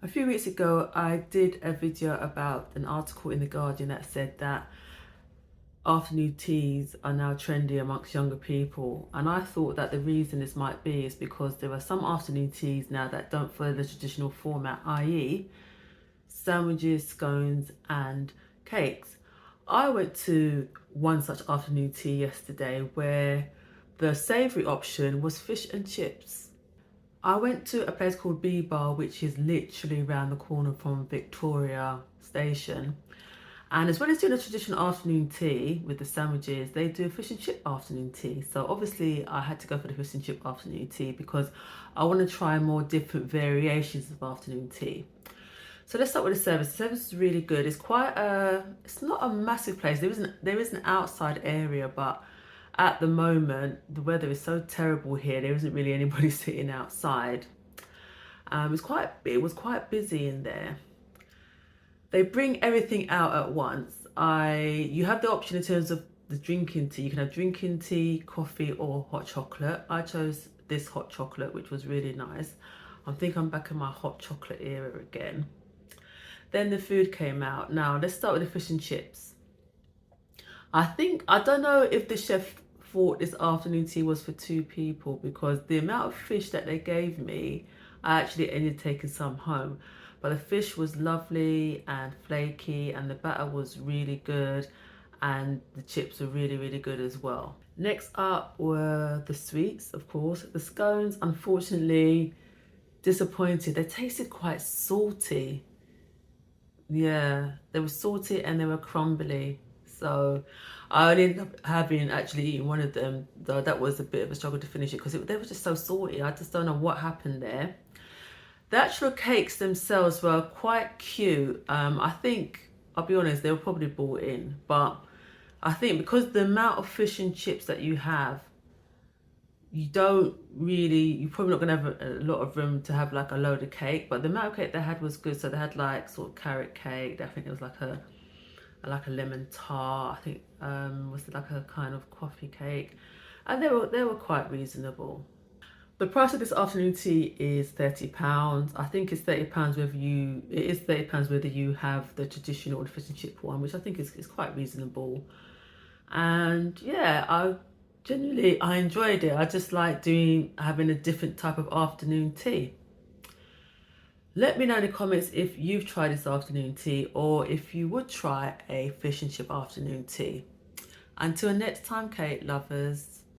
A few weeks ago, I did a video about an article in The Guardian that said that afternoon teas are now trendy amongst younger people. And I thought that the reason this might be is because there are some afternoon teas now that don't follow the traditional format, i.e., sandwiches, scones, and cakes. I went to one such afternoon tea yesterday where the savoury option was fish and chips. I went to a place called Bbar, which is literally around the corner from Victoria Station. And as well as doing a traditional afternoon tea with the sandwiches, they do a fish and chip afternoon tea. So obviously I had to go for the fish and chip afternoon tea because I want to try more different variations of afternoon tea. So let's start with the service. The service is really good. It's not a massive place. There is an outside area, but at the moment the weather is so terrible here. There isn't really anybody sitting outside. It was quite busy in there. They bring everything out at once. You have the option in terms of the drinking tea. You can have drinking tea, coffee, or hot chocolate. I chose this hot chocolate, which was really nice. I think I'm back in my hot chocolate era again. Then the food came out. Now let's start with the fish and chips. I don't know if the chef thought this afternoon tea was for two people because the amount of fish that they gave me, I actually ended up taking some home. But the fish was lovely and flaky, and the batter was really good, and the chips were really, really good as well. Next up were the sweets, of course. The scones, unfortunately, disappointed. They tasted quite salty. Yeah, they were salty and they were crumbly. So I only ended up having actually eaten one of them, though that was a bit of a struggle to finish it because they were just so salty. I just don't know what happened there. The actual cakes themselves were quite cute. I think, I'll be honest, they were probably bought in, but I think because the amount of fish and chips that you have, you're probably not gonna have a lot of room to have like a load of cake, but the amount of cake they had was good. So they had like sort of carrot cake. I think it was like a lemon tart. I think was like a kind of coffee cake, and they were quite reasonable. The price of this afternoon tea is £30. I think it's £30 it is £30 whether you have the traditional or the fish and chip one, which I think is quite reasonable. And yeah, I enjoyed it. I just like having a different type of afternoon tea. Let me know in the comments if you've tried this afternoon tea or if you would try a fish and chip afternoon tea. Until next time, cake lovers.